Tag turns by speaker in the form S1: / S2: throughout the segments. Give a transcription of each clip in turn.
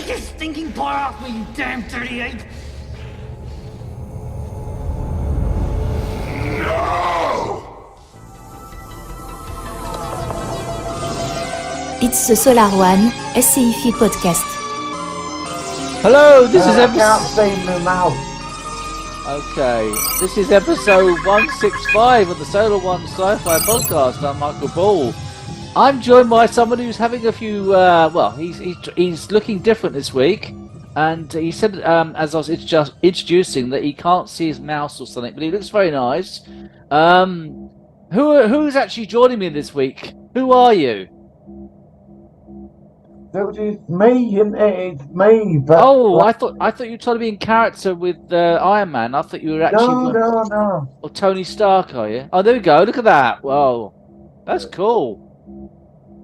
S1: Take your stinking paw off me, you damn dirty ape!
S2: It's the Solar One SCIFI podcast.
S3: Hello, this is
S4: I can't see my mouth.
S3: Okay, this is episode 165 of the Solar One Sci-Fi podcast. I'm Michael Ball. I'm joined by someone who's having a few. He's looking different this week, and he said as I was just introducing that he can't see his mouse or something, but he looks very nice. Who's actually joining me this week? Who are you?
S4: It's me, and it's me. But
S3: Oh, I thought you were trying to be in character with Iron Man. I thought you were actually
S4: no.
S3: Or Tony Stark, are you? Oh, there we go. Look at that. Whoa, that's cool.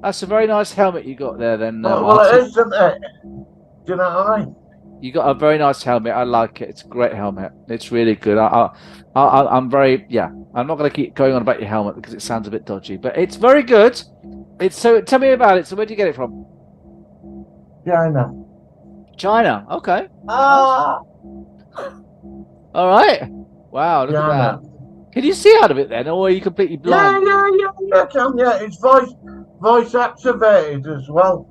S3: That's a very nice helmet you got there. Then,
S4: Well, it isn't it? Do you know what I mean?
S3: You got a very nice helmet. I like it. It's a great helmet. It's really good. I'm very I'm not going to keep going on about your helmet because it sounds a bit dodgy, but it's very good. Tell me about it. So where do you get it from? China. Okay.
S4: Ah.
S3: All right. Wow. Look at that. Can you see out of it then, or are you completely blind?
S4: Yeah, can. Yeah, it's voice activated as well.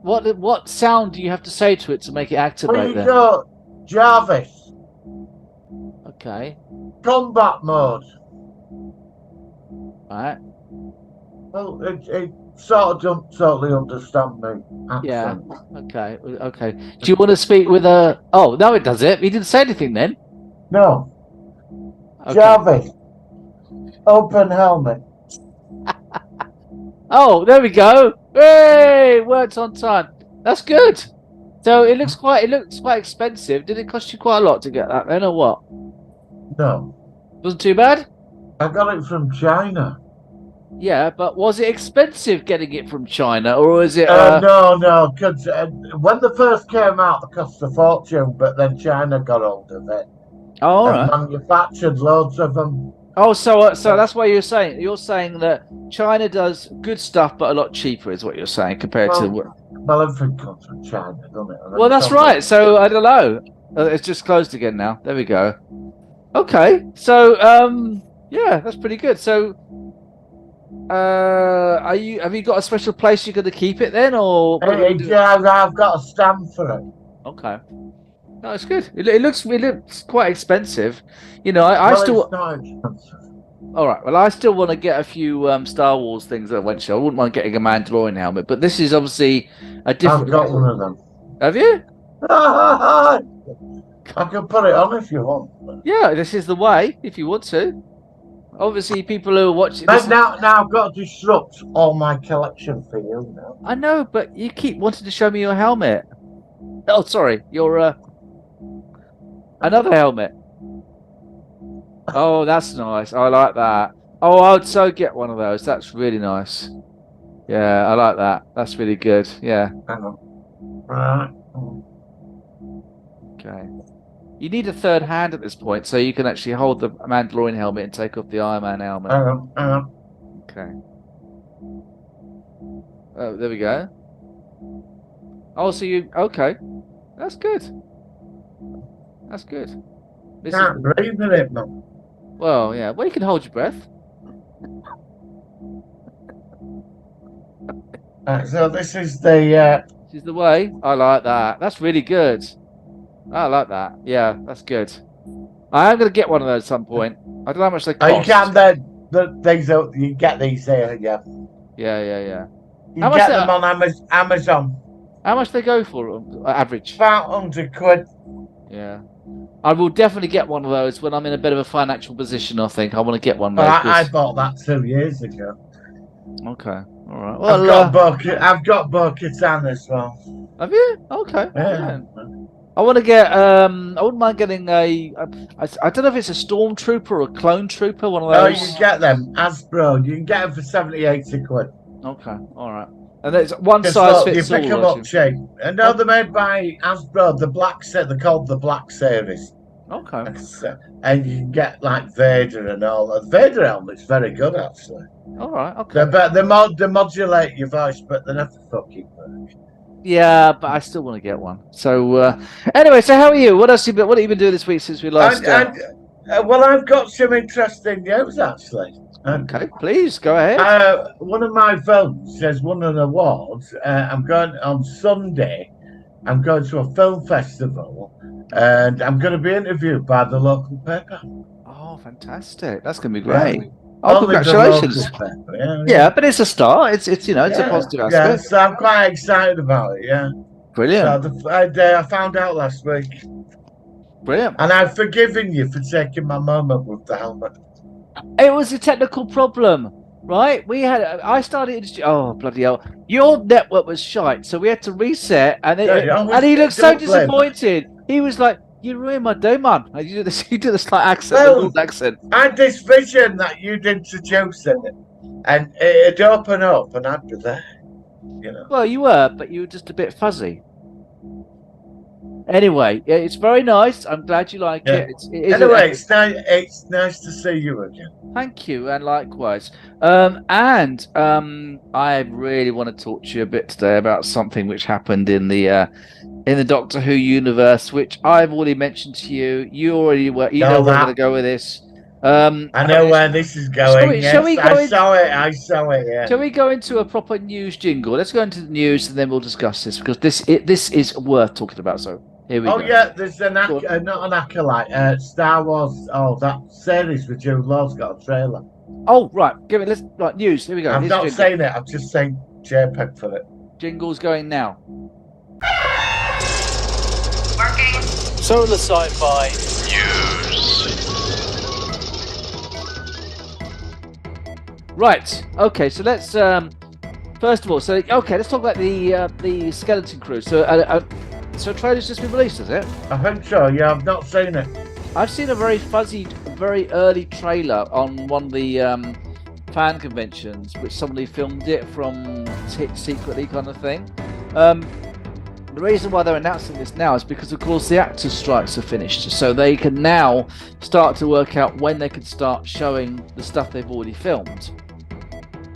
S3: What sound do you have to say to it to make it activate?
S4: Well, you got Jarvis.
S3: Okay.
S4: Combat mode.
S3: Right.
S4: Well, it sort of don't totally understand me. Accent.
S3: Yeah. Okay. Do you want to speak with a? Oh, no, it does it. He didn't say anything then.
S4: No.
S3: Okay.
S4: Jarvis. Open helmet.
S3: Oh, there we go. Hey, worked on time. That's good. So it looks quite expensive. Did it cost you quite a lot to get that then, or what?
S4: No.
S3: Wasn't too bad.
S4: I got it from China.
S3: Yeah, but was it expensive getting it from China, or was it?
S4: No, because when they first came out, they cost a fortune, but then China got hold of it.
S3: Oh, all
S4: and
S3: right.
S4: Manufactured loads of them.
S3: Oh, so that's why you're saying that China does good stuff, but a lot cheaper, is what you're saying compared to.
S4: Well, everything comes from China, doesn't it?
S3: Well, that's right. So I don't know. It's just closed again now. There we go. Okay. So yeah, that's pretty good. So have you got a special place you're going to keep it then, or?
S4: Yeah, I've got a stand for it.
S3: Okay. No, it's good. It looks quite expensive. You know, I still.
S4: It's not expensive.
S3: All right. Well, I still want to get a few Star Wars things eventually. I wouldn't mind getting a Mandalorian helmet, but this is obviously a different.
S4: I've got one of them.
S3: Have you?
S4: I can put it on if you want.
S3: Yeah, this is the way. If you want to. Obviously, people who are watching this.
S4: Now I've got to disrupt all my collection for you now.
S3: I know, but you keep wanting to show me your helmet. Oh, sorry, your another helmet. Oh, that's nice. I like that. Oh, I would so get one of those. That's really nice. Yeah, I like that. That's really good. Yeah.
S4: Right.
S3: Okay. You need a third hand at this point, so you can actually hold the Mandalorian helmet and take off the Iron Man helmet.
S4: Hang on.
S3: Okay. Oh, there we go. Oh, so you... Okay. That's good. That's good.
S4: Can't breathe in it, man.
S3: Well, yeah. Well, you can hold your breath.
S4: So this is the...
S3: This is the way. I like that. That's really good. I like that. Yeah, that's good. I am going to get one of those at some point. I don't know how much they cost.
S4: Oh, you can these you get these here, yeah.
S3: Yeah.
S4: You get them on Amazon.
S3: How much they go for average?
S4: About £100.
S3: Yeah. I will definitely get one of those when I'm in a bit of a financial position, I think. I want to get one of those.
S4: Well, I bought that 2 years ago.
S3: Okay. All right. Well,
S4: I've got Bo-Katan as well.
S3: Have you? Okay.
S4: Yeah.
S3: I want to get. I wouldn't mind getting I don't know if it's a stormtrooper or a clone trooper. One of those.
S4: Oh, you can get them Hasbro. You can get them for 70-80 quid.
S3: Okay. All right. And there's one size fits all.
S4: You pick them up cheap. And no, they're made by Hasbro. The black set. They're called the Black Series.
S3: Okay.
S4: And you can get like Vader and all. The Vader helmet's very good, actually.
S3: All right. Okay.
S4: They modulate your voice, but they never fucking work.
S3: Yeah, but I still want to get one. So anyway, so how are you? What else? What have you been doing this week since we last?
S4: Well, I've got some interesting news actually.
S3: Okay, please go ahead.
S4: One of my films has won an award. I'm going on Sunday. I'm going to a film festival, and I'm going to be interviewed by the local paper.
S3: Oh, fantastic! That's going to be great.
S4: Yeah.
S3: Oh, congratulations! Yeah, but it's a start. It's a positive aspect.
S4: Yeah, so I'm quite excited about it. Yeah,
S3: brilliant.
S4: So I found out last week.
S3: Brilliant.
S4: And I've forgiven you for taking my moment with the helmet.
S3: It was a technical problem, right? I started. Oh, bloody hell! Your network was shite, so we had to reset, and he looked so disappointed. He was like, "You ruined my day, man." You do the slight accent, accent.
S4: I had this vision that you'd introduce it, and it'd open up, and I'd be there. You know.
S3: Well, you were, but you were just a bit fuzzy. Anyway, it's very nice. I'm glad you like it.
S4: It's nice to see you again.
S3: Thank you, and likewise. I really want to talk to you a bit today about something which happened in the Doctor Who universe, which I've already mentioned to you. You already were. You know where we're going to go with this.
S4: I know where this is going. I saw it. Yeah.
S3: Shall we go into a proper news jingle? Let's go into the news, and then we'll discuss this because this is worth talking about. So. Here we go.
S4: Yeah, there's not an acolyte. Star Wars. Oh, that series with Jude Law's got a trailer.
S3: Oh, right. News. Here we go.
S4: I'm not saying it. I'm just saying JPEG for it.
S3: Jingle's going now.
S5: Working.
S6: Solar Sci-Fi News.
S3: Right. Okay. So let's first of all. So let's talk about the Skeleton Crew. So trailer's just been released, has it?
S4: I think so, yeah. I've not seen it.
S3: I've seen a very fuzzy, very early trailer on one of the fan conventions, which somebody filmed it from secretly kind of thing. The reason why they're announcing this now is because, of course, the actors' strikes are finished. So they can now start to work out when they can start showing the stuff they've already filmed.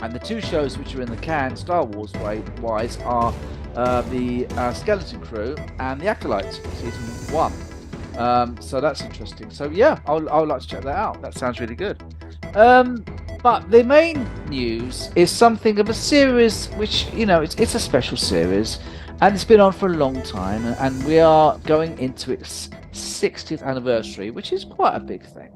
S3: And the two shows which are in the can, Star Wars wise, are the Skeleton Crew and the Acolyte season 1. So that's interesting. So yeah, I would like to check that out. That sounds really good. But the main news is something of a series which, it's a special series, and it's been on for a long time, and we are going into its 60th anniversary, which is quite a big thing.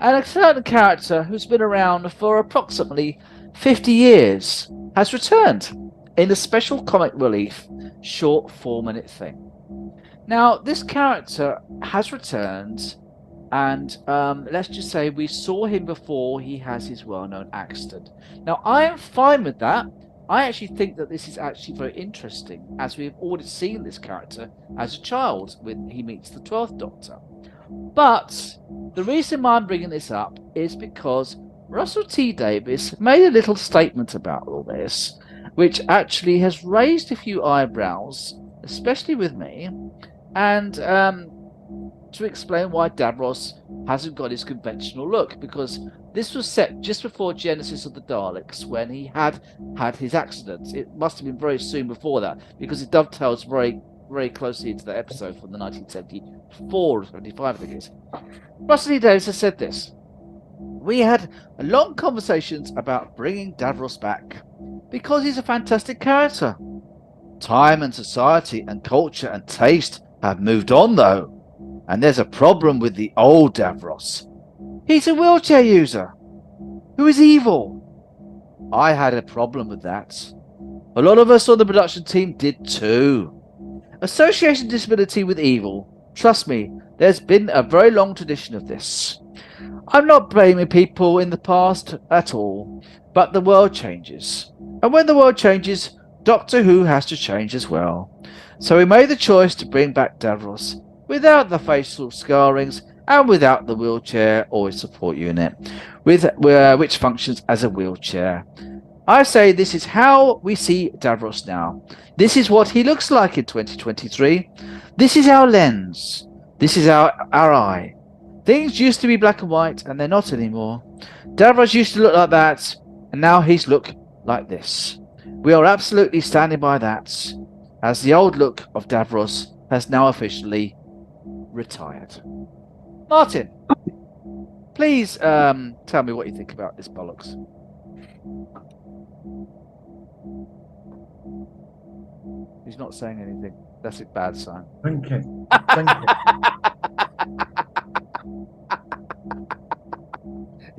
S3: And a certain character who's been around for approximately 50 years has returned in a special comic relief short 4-minute thing. Now, this character has returned, and let's just say we saw him before he has his well-known accident. Now, I am fine with that. I actually think that this is actually very interesting, as we've already seen this character as a child when he meets the 12th Doctor. But the reason why I'm bringing this up is because Russell T Davies made a little statement about all this, which actually has raised a few eyebrows, especially with me, and to explain why Davros hasn't got his conventional look, because this was set just before Genesis of the Daleks, when he had his accident. It must have been very soon before that, because it dovetails very, very closely into the episode from the 1974 or 75, I think it is. Russell T Davies has said this: "We had long conversations about bringing Davros back, because he's a fantastic character. Time and society and culture and taste have moved on, though, and there's a problem with the old Davros. He's a wheelchair user who is evil. I had a problem with that. A lot of us on the production team did too. Association disability with evil. Trust me, there's been a very long tradition of this. I'm not blaming people in the past at all, but the world changes. And when the world changes, Doctor Who has to change as well. So we made the choice to bring back Davros without the facial scarrings and without the wheelchair or support unit, which functions as a wheelchair. I say this is how we see Davros now. This is what he looks like in 2023. This is our lens. This is our eye. Things used to be black and white, and they're not anymore. Davros used to look like that, and now he's look like this. We are absolutely standing by that. as the old look of Davros has now officially retired. Martin, please tell me what you think about this bollocks. He's not saying anything. That's a bad sign.
S4: Thinking.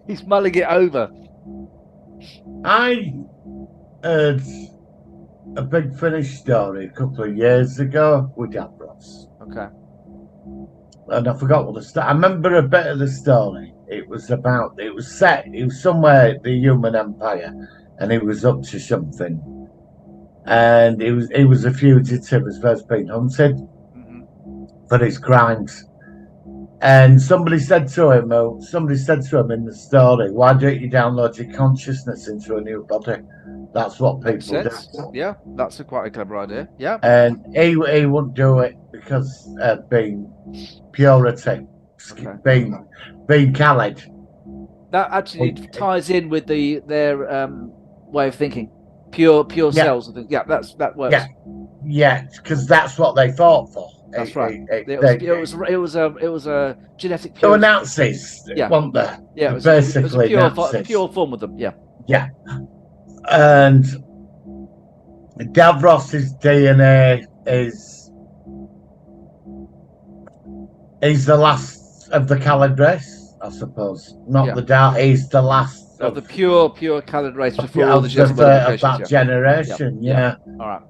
S3: He's mulling it over.
S4: I heard a Big Finish story a couple of years ago with Davros.
S3: Okay.
S4: And I forgot what the story. I remember a bit of the story. It was somewhere the human empire, and he was up to something. And he was a fugitive as well as being hunted for his crimes. And somebody said to him in the story, "Why don't you download your consciousness into a new body?" That's what people do.
S3: Yeah, that's quite a clever idea. Yeah.
S4: And he wouldn't do it because of being purity, being Khaled.
S3: That actually ties in with their way of thinking. Pure cells. Yeah, that works.
S4: Yeah, because that's what they fought for.
S3: That's right. It was a genetic.
S4: They were Nazis, weren't they?
S3: Yeah, it was
S4: basically
S3: a pure form of them. Yeah.
S4: Yeah, and Davros's DNA he's the last of the Khaled race, I suppose. Not the dark. He's the last
S3: of the pure Khaled race before all the
S4: of that generation. Yeah.
S3: All right.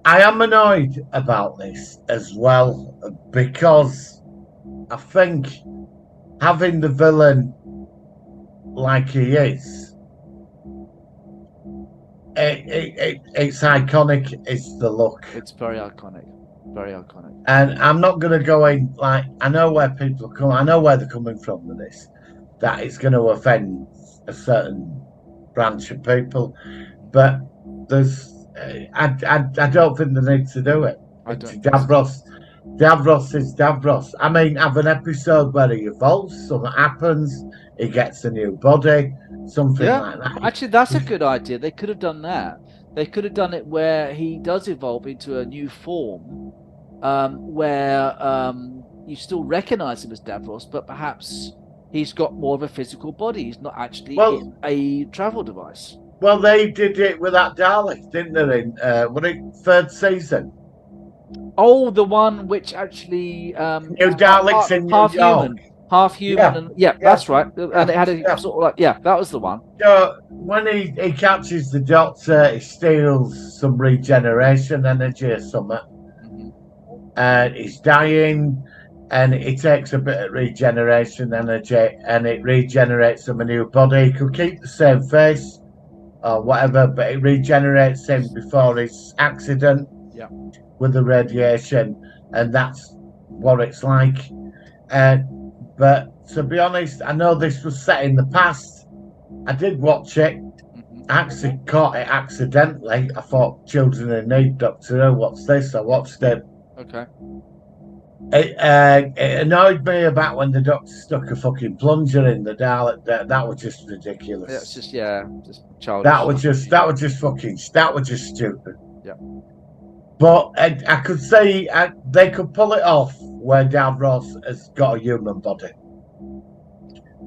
S4: I am annoyed about this as well because I think having the villain like he is, it's iconic. It's the look.
S3: It's very iconic. Very iconic.
S4: And I'm not going to go in like I know where people come. I know where they're coming from with this. That it's going to offend a certain branch of people, but there's. I don't think they need to do it. Davros is Davros. I mean, have an episode where he evolves, something happens, he gets a new body, something like that.
S3: Actually, that's a good idea. They could have done that. They could have done it where he does evolve into a new form, where you still recognize him as Davros, but perhaps he's got more of a physical body. He's not actually in a travel device.
S4: Well, they did it with that Dalek, didn't they? In third season?
S3: Oh, the one which actually
S4: New Daleks in
S3: half
S4: New York.
S3: human, half human, and that's right. And it had a sort of like that was the one.
S4: So when he catches the Doctor, he steals some regeneration energy or something, and he's dying. And it takes a bit of regeneration energy, and it regenerates him a new body. He could keep the same face or whatever, but it regenerates him before his accident with the radiation, and that's what it's like. But to be honest, I know this was set in the past. I did watch it. I actually caught it accidentally. I thought Children in Need, Doctor Who, what's this? I watched it.
S3: Okay.
S4: It annoyed me about when the Doctor stuck a fucking plunger in the Dalek. That was just ridiculous.
S3: That's just childish.
S4: That was just stupid.
S3: Yeah.
S4: But I could say they could pull it off where Davros has got a human body,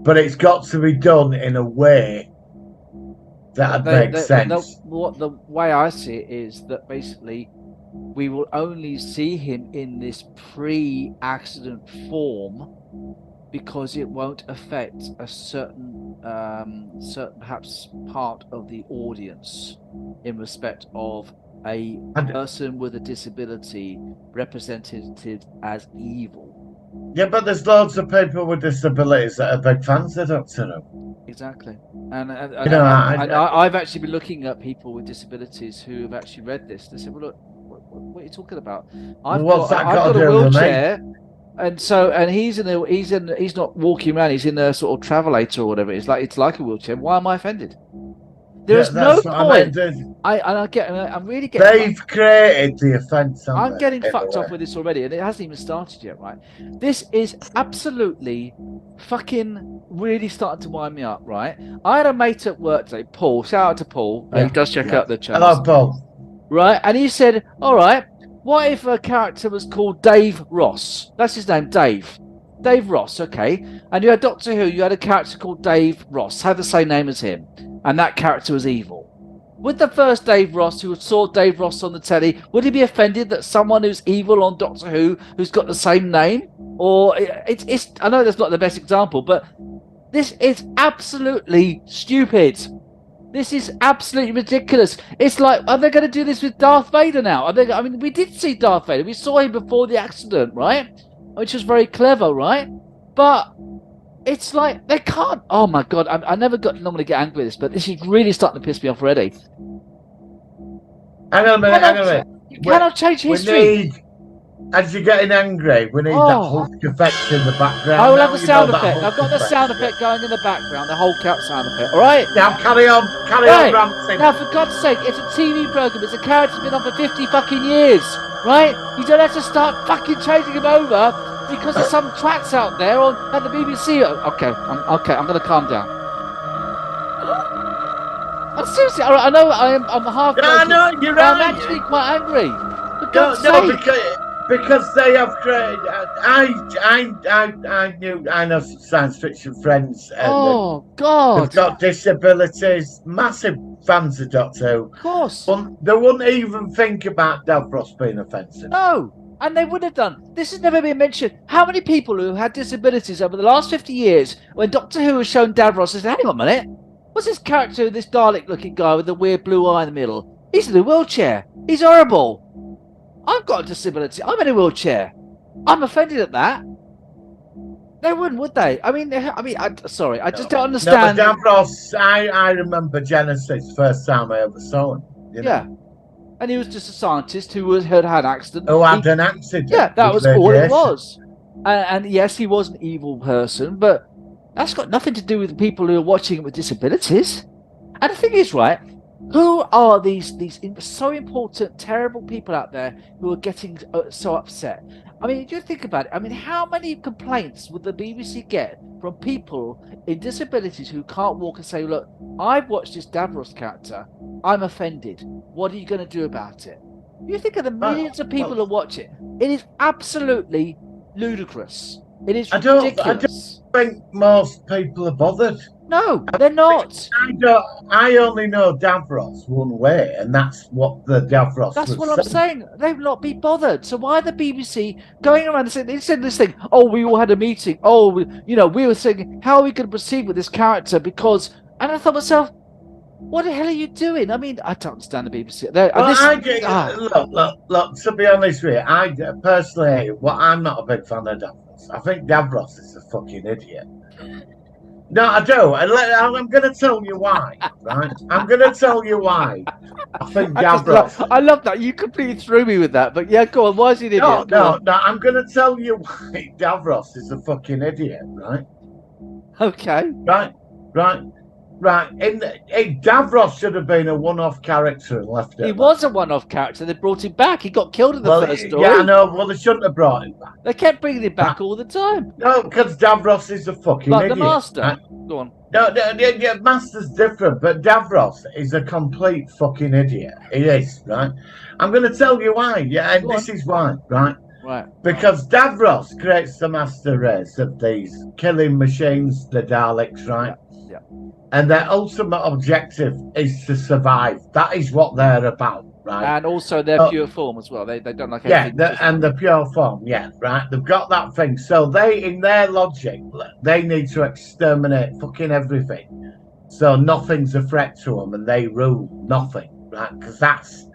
S4: but it's got to be done in a way that makes sense.
S3: The way I see it is that basically we will only see him in this pre-accident form because it won't affect a certain perhaps part of the audience in respect of a person with a disability represented as evil.
S4: Yeah, but there's loads of people with disabilities that are big fans of Doctor Who.
S3: Exactly, and I've actually been looking at people with disabilities who have actually read this. They said, "Well, look, what are you talking about? I've got a wheelchair, and he's not walking around. He's in a sort of travelator or whatever. It's like a wheelchair. Why am I offended? There's no point. I'm really getting.
S4: They've created the offence.
S3: I'm getting fucked up with this already, and it hasn't even started yet, right? This is absolutely fucking really starting to wind me up, right? I had a mate at work today, Paul. Shout out to Paul. He does check out the channel.
S4: Hello, Paul.
S3: right? And he said, all right, what if a character was called Dave Ross? That's his name, Dave. Dave Ross, okay. And you had Doctor Who, you had a character called Dave Ross, had the same name as him. And that character was evil. Would the first Dave Ross, who saw Dave Ross on the telly, would he be offended that someone who's evil on Doctor Who, who's got the same name? Or it's I know that's not the best example, but this is absolutely stupid. This is absolutely ridiculous. It's like, are they going to do this with Darth Vader now? I mean, we did see Darth Vader. We saw him before the accident, right? Which was very clever, right? But it's like they can't. Oh my god! I never normally get angry with this, but this is really starting to piss me off already.
S4: Hang on a minute.
S3: You cannot change history.
S4: As you're getting angry, we need that Hulk effect in the background.
S3: I will have the sound effect. I've got the sound effect going in the background, the Hulk out sound effect. All right.
S4: Now carry on ranting.
S3: Now, for God's sake, it's a TV program. It's a character that's been on for 50 fucking years, right? You don't have to start fucking changing him over because there's some twats out there at the BBC. Okay, I'm going to calm down. I'm seriously, I know I'm half.
S4: No, no, you're right.
S3: I'm actually quite angry. For God's sake.
S4: Because they have created. I know some science fiction friends.
S3: Oh God!
S4: They've got disabilities. Massive fans of Doctor Who.
S3: Of course.
S4: They wouldn't even think about Davros being offensive.
S3: No. And they would have done. This has never been mentioned. How many people who had disabilities over the last 50 years, when Doctor Who has shown Davros, said, hang on a minute, what's this character, this Dalek-looking guy with the weird blue eye in the middle? He's in a wheelchair. He's horrible. I've got a disability. I'm in a wheelchair. I'm offended at that. They wouldn't, would they? I just don't understand.
S4: No, but Davros, I remember Genesis first time I ever saw him.
S3: Yeah. And he was just a scientist who had an accident.
S4: Who had an accident.
S3: Yeah, that was all it was. And yes, he was an evil person, but that's got nothing to do with the people who are watching it with disabilities. And the thing is, right, who are these so important, terrible people out there who are getting so upset? I mean, do you think about it? I mean, how many complaints would the BBC get from people in disabilities who can't walk and say, look, I've watched this Davros character, I'm offended. What are you going to do about it? You think of the millions of people who watch it. It is absolutely ludicrous. It is ridiculous.
S4: I don't think most people are bothered.
S3: No, they're not.
S4: I only know Davros one way, and that's what the Davros.
S3: That's what I'm saying. They've not been bothered. So why are the BBC going around and saying they said this thing? Oh, we all had a meeting. Oh, we were saying how are we going to proceed with this character? Because, and I thought to myself, what the hell are you doing? I mean, I don't understand the BBC.
S4: Look. To be honest with you, I personally, I'm not a big fan of Davros. I think Davros is a fucking idiot. No, I don't. I'm going to tell you why, right? I'm going to tell you why. I think Davros.
S3: I love that. You completely threw me with that. But yeah, go on. Why is he an idiot?
S4: No. I'm going to tell you why Davros is a fucking idiot, right?
S3: Okay.
S4: Right. Davros should have been a one-off character and left it.
S3: He was a one-off character. They brought him back. He got killed in the first story.
S4: Yeah, I know. Well, they shouldn't have brought him back.
S3: They kept bringing him back all the time.
S4: No, because Davros is a fucking idiot.
S3: Like the Master. Right? Go on.
S4: No, Master's different, but Davros is a complete fucking idiot. He is, right? I'm going to tell you why. Yeah, and this is why, right?
S3: Right.
S4: Because Davros creates the master race of these killing machines, the Daleks, right?
S3: Yeah.
S4: And their ultimate objective is to survive. That is what they're about, right?
S3: And also their pure form as well. They don't like anything.
S4: Yeah, and the pure form, yeah, right? They've got that thing. So they, in their logic, they need to exterminate fucking everything. So nothing's a threat to them and they rule nothing, right? Because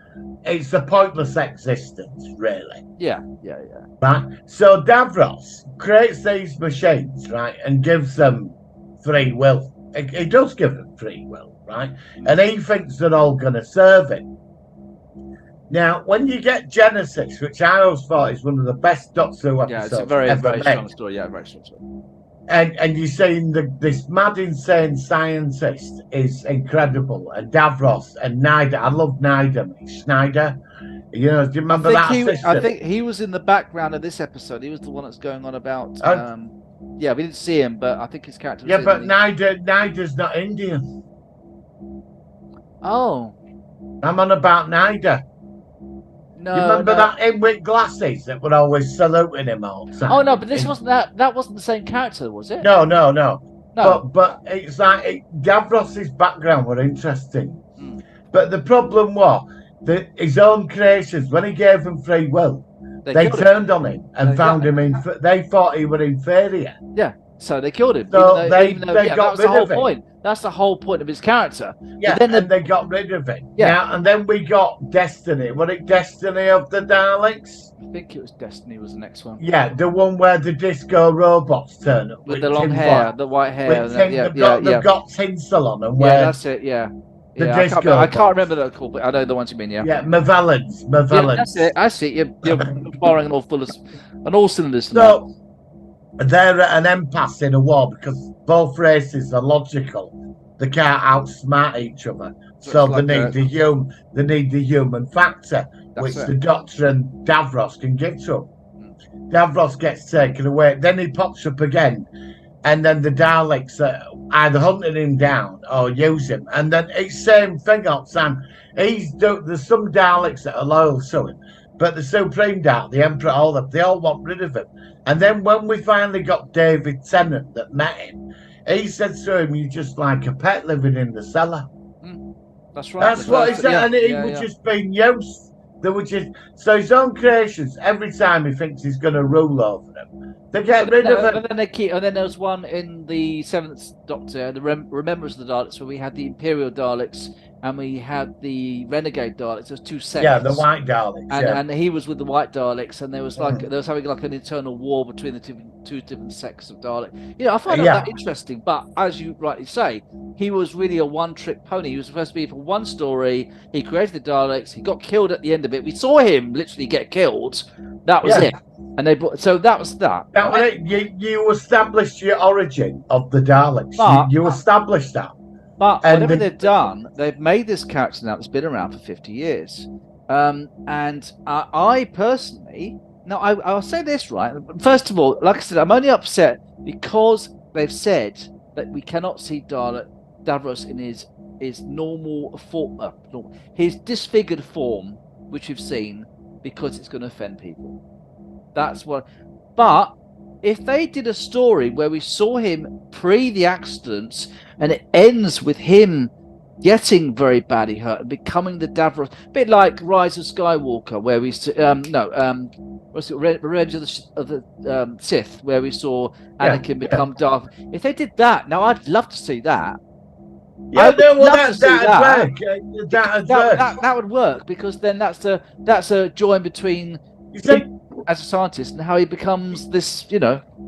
S4: it's a pointless existence, really.
S3: Yeah.
S4: Right? So Davros creates these machines, right? And gives them free will. He does give them free will, right? And he thinks they're all going to serve him. Now, when you get Genesis, which I always thought is one of the best Doctor Who episodes,
S3: it's a very strong story. Yeah, very strong story.
S4: And you're saying this mad, insane scientist is incredible, and Davros and Nyder. I love Nyder, Schneider. You know, do you remember that?
S3: I think he was in the background of this episode. He was the one that's going on about. Yeah, we didn't see him, but I think his character was
S4: Yeah, but Nyder's not Indian.
S3: Oh.
S4: I'm on about Nyder.
S3: No,
S4: You remember
S3: no.
S4: that in with glasses that were always saluting him all the time?
S3: Oh no, but this wasn't that. That wasn't the same character, was it?
S4: No.
S3: No.
S4: But it's like Davros's background were interesting.
S3: Mm.
S4: But the problem was that his own creations, when he gave them free will, they
S3: killed
S4: turned on him and
S3: Yeah.
S4: found him they thought he were inferior.
S3: Yeah, so they killed him.
S4: So
S3: they
S4: got
S3: that was the
S4: rid
S3: whole
S4: of him.
S3: point. That's the whole point of his character.
S4: Yeah,
S3: But then
S4: and they got rid of him.
S3: Yeah.
S4: Now, and then we got Destiny. Was it Destiny of the Daleks?
S3: I think it was Destiny was the next one.
S4: Yeah, the one where the disco robots turn up
S3: With the long hair, the white hair.
S4: With
S3: They've
S4: got tinsel on them.
S3: Yeah, that's it. Yeah.
S4: The
S3: Yeah,
S4: disco
S3: I can't remember that called, but I know the ones you mean. Yeah.
S4: Yeah, Mavellans.
S3: Yeah, that's it. I see. You're firing on all cylinders.
S4: So they're at an impasse in a war because both races are logical. They can't outsmart each other. So they need the human factor, which the Doctor and Davros can give to them. Davros gets taken away, then he pops up again, and then the Daleks are either hunting him down or use him, and then it's same thing all the time. There's some Daleks that are loyal to him, but the Supreme Dalek, the Emperor, they all want rid of him. And then when we finally got David Tennant that met him, he said to him, "You're just like a pet living in the cellar."
S3: That's right.
S4: That's what he said, and he was just being used. They were just so his own creations. Every time he thinks he's going to rule over them, they get rid of him.
S3: But then they keep. And then there was one in the Seventh Doctor, the Remembrance of the Daleks, where we had the Imperial Daleks and we had the Renegade Daleks. There's two sects.
S4: Yeah, the White Daleks.
S3: And he was with the White Daleks, and there was having like an internal war between the two different sects of Dalek. You know, I find that interesting. But as you rightly say, he was really a one-trick pony. He was supposed to be for one story. He created the Daleks. He got killed at the end of it. We saw him literally get killed. That was it. And so that was that.
S4: That was it. You established your origin of the Daleks. You established that.
S3: But whatever they've done, they've made this character now that's been around for 50 years. And I personally, now I'll say this, right? First of all, like I said, I'm only upset because they've said that we cannot see Davros in his normal form, his disfigured form, which we've seen, because it's going to offend people. That's what. But if they did a story where we saw him pre the accidents and it ends with him getting very badly hurt and becoming the Davros, a bit like Rise of Skywalker, where we what's it, Revenge of the Sith, where we saw Anakin become Darth. If they did that, now I'd love to see that.
S4: Yeah, that
S3: would work, because then that's a join between as a scientist and how he becomes this,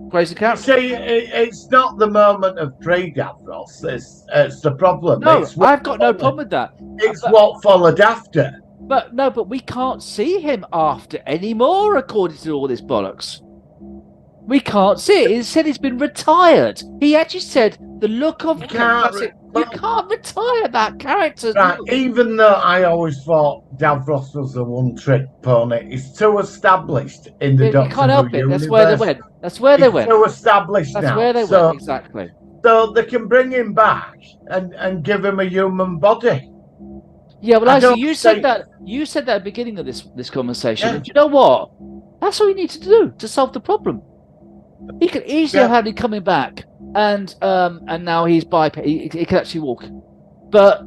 S3: crazy character.
S4: See, it's not the moment of pre-Davros. It's the problem.
S3: No, I've got no problem with that.
S4: It's what followed after.
S3: But we can't see him after anymore, according to all this bollocks. We can't see it. He said he's been retired. He actually said the look of you can't retire that character.
S4: Right, even though I always thought Davros was a one-trick pony, it's too established in the Doctor Who universe. You can't help it.
S3: That's where they went. That's where they went.
S4: Too established now.
S3: That's where they went, exactly.
S4: So they can bring him back and give him a human body.
S3: Yeah, well, actually, you said that at the beginning of this conversation. Yeah. And you know what? That's all you need to do to solve the problem. He could easily have him coming back, and now he's biped. He can actually walk. But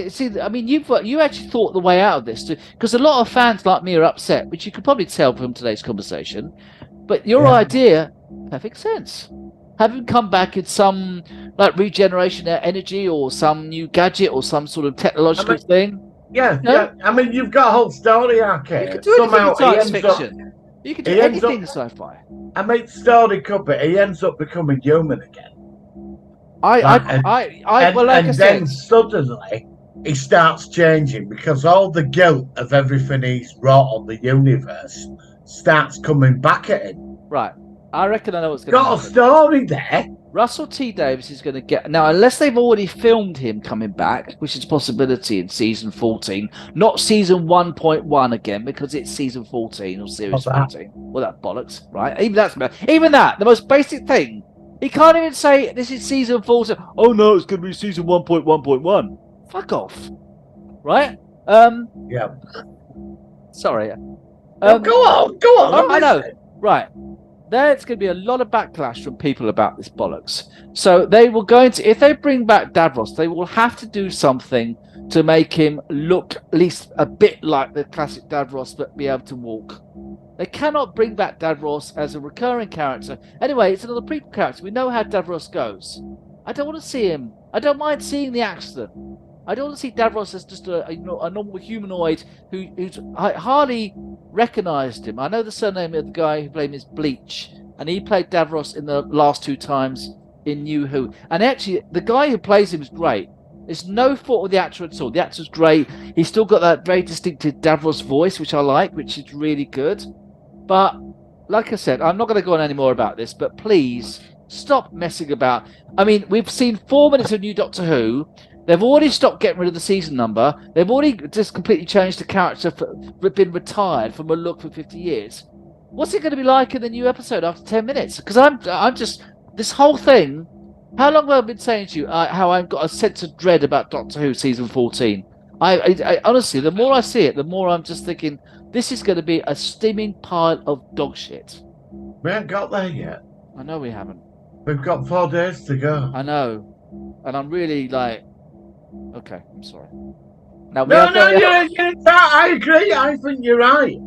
S3: see, I mean, you actually thought the way out of this, because a lot of fans like me are upset, which you could probably tell from today's conversation. But your idea, perfect sense. Have him come back in some like regeneration energy or some new gadget or some sort of technological thing.
S4: Yeah, yeah. I mean, you've got a whole story arc here.
S3: You can do anything in science fiction. You can do anything in sci-fi.
S4: I mean, story could be he ends up becoming human again. Then suddenly he starts changing because all the guilt of everything he's wrought on the universe starts coming back at him.
S3: Right. I reckon I know what's going to happen.
S4: Got a story there.
S3: Russell T Davies is going to get... Now, unless they've already filmed him coming back, which is a possibility in season 14, not season 1.1 again, because it's season 14 or series 14. Well, that bollocks, right? Even that, the most basic thing. He can't even say this is season 14. Oh, no, it's going to be season 1.1.1. Fuck off. Right?
S4: Yeah.
S3: Sorry.
S4: Go on.
S3: I
S4: I'm
S3: know.
S4: listening.
S3: Right. There's going to be a lot of backlash from people about this bollocks. So they will go into, if they bring back Davros, they will have to do something to make him look at least a bit like the classic Davros, but be able to walk. They cannot bring back Davros as a recurring character. Anyway, it's another prequel character. We know how Davros goes. I don't want to see him. I don't mind seeing the accident. I don't want to see Davros as just a normal humanoid who's I hardly recognised him. I know the surname of the guy who played him is Bleach, and he played Davros in the last 2 times in New Who. And actually, the guy who plays him is great. There's no fault with the actor at all. The actor's great. He's still got that very distinctive Davros voice, which I like, which is really good. But like I said, I'm not going to go on any more about this, but please stop messing about. I mean, we've seen 4 minutes of new Doctor Who. They've already stopped getting rid of the season number. They've already just completely changed the character, been retired from a look for 50 years. What's it going to be like in the new episode after 10 minutes? Because I'm just, this whole thing, how long have I been saying to you how I've got a sense of dread about Doctor Who season 14? I honestly, the more I see it, the more I'm just thinking, this is going to be a steaming pile of dog shit.
S4: We haven't got there yet.
S3: I know we haven't.
S4: We've got 4 days to go.
S3: I know. And I'm really like, okay, I'm sorry. Now,
S4: I agree. I think you're right.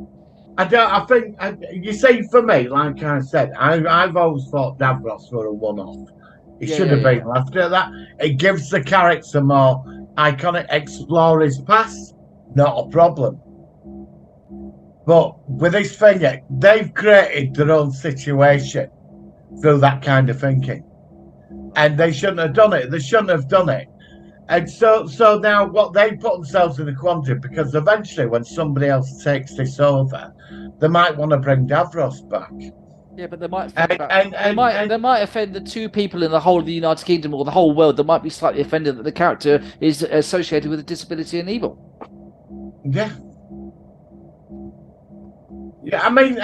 S4: You see, for me, like I said, I've always thought Davros were a one-off. He should have been left at that. It gives the character more iconic, explore his past. Not a problem. But with this thing, they've created their own situation through that kind of thinking. And they shouldn't have done it. They shouldn't have done it. And so now what they put themselves in a quandary, because eventually when somebody else takes this over, they might want to bring Davros back.
S3: Yeah, but they might they might offend the 2 people in the whole of the United Kingdom or the whole world that might be slightly offended that the character is associated with a disability and evil.
S4: Yeah. Yeah, I mean,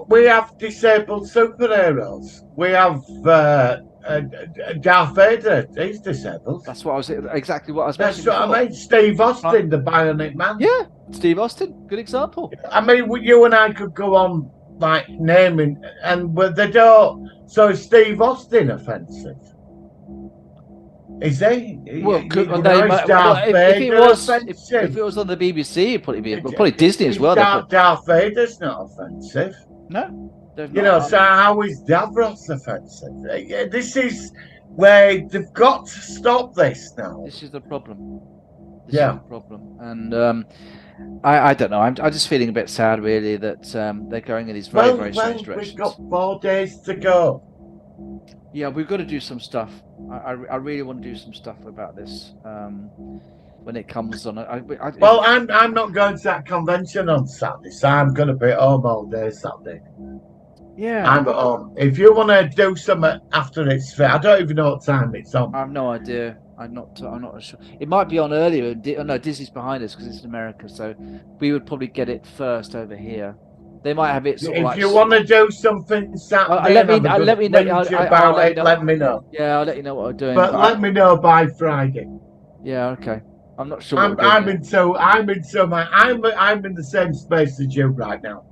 S4: we have disabled superheroes. We have Darth Vader. He's disabled.
S3: That's what I was exactly what I was.
S4: That's what I mean. Steve Austin, the Bionic Man.
S3: Yeah, Steve Austin, good example.
S4: I mean, you and I could go on like naming, and they don't. So is Steve Austin offensive? Is he?
S3: Well, if it was on the BBC, it'd probably be probably Disney as well.
S4: Darth Vader's not offensive.
S3: No,
S4: so how is Davros offensive? This is where they've got to stop this now.
S3: This is the problem. This
S4: is
S3: the problem, and I don't know. I'm just feeling a bit sad, really, that they're going in these very strange directions.
S4: We've got 4 days to go.
S3: Yeah, we've got to do some stuff. I really want to do some stuff about this when it comes on.
S4: I'm not going to that convention on Saturday, so I'm going to be at home all day Saturday.
S3: Yeah,
S4: I'm at home. If you want to do something after it's fair, I don't even know what time it's on.
S3: I have no idea. I'm not sure. It might be on earlier. No, Disney's behind us because it's in America, so we would probably get it first over here. They might have it
S4: if you want to do something Saturday,
S3: let me know. Let
S4: me know.
S3: Yeah, I'll let you know what I'm doing.
S4: But let me know by Friday.
S3: Yeah, okay. I'm not sure.
S4: I'm in the same space as you right now.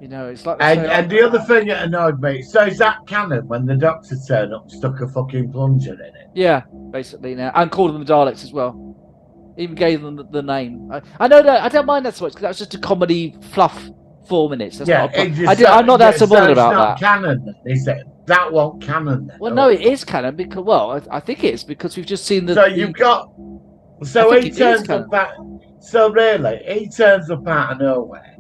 S3: You know, it's like.
S4: And the other thing that annoyed me. So is that canon when the Doctor turned up and stuck a fucking plunger in it?
S3: Yeah, basically now, and called them the Daleks as well. Even gave them the name. I know that I don't mind that so much because that's just a comedy fluff 4 minutes. That's I'm not that so bothered about that.
S4: Canon, is it? That won't canon. Then,
S3: well, no, it is canon because I think it is because we've just seen the.
S4: So you've got. So he turns up out. So really, he turns up out of nowhere.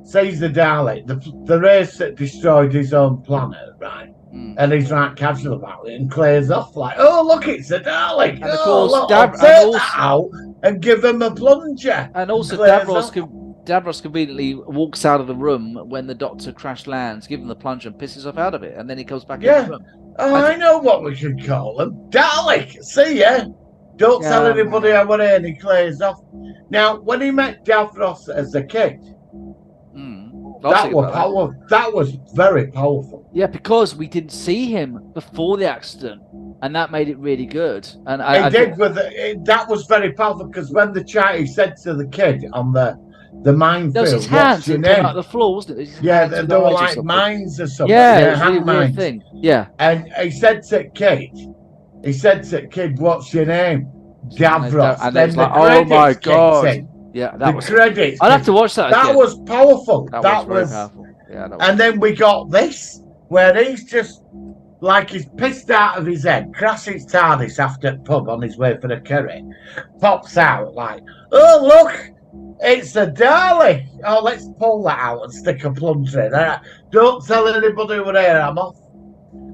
S4: Sees the Dalek, the race that destroyed his own planet, right? And he's right casual about it and clears off like, oh, look, it's a Dalek.
S3: And of course,
S4: take that out and give him a plunger.
S3: And also, Davros conveniently walks out of the room when the Doctor crash lands, gives him the plunger and pisses off out of it. And then he comes back in the room.
S4: Oh, I know what we should call him. Dalek. See ya. Don't tell anybody I went in. He clears off. Now, when he met Davros as a kid, that was very powerful.
S3: Yeah, because we didn't see him before the accident. and that made it really good. And
S4: It did. That was very powerful because when he said to the kid on the minefield,
S3: there was his hands
S4: "What's your
S3: that came
S4: name?"
S3: out the floor, wasn't it?
S4: Yeah, they were like mines or something.
S3: Yeah, it was
S4: hand
S3: really weird
S4: mines.
S3: thing. Yeah.
S4: And he said to kid, "What's your name?" Davros.
S3: And
S4: then
S3: it was
S4: the
S3: like, oh my god.
S4: in.
S3: Yeah,
S4: The credits.
S3: I'd have to watch that.
S4: That
S3: again.
S4: was powerful.
S3: That was very powerful. Yeah.
S4: And then we got this, where he's just like he's pissed out of his head, crashes TARDIS after the pub on his way for the curry, pops out like, "Oh look, it's a Dalek. Oh, let's pull that out and stick a plunger in. Don't tell anybody we're here. I'm off."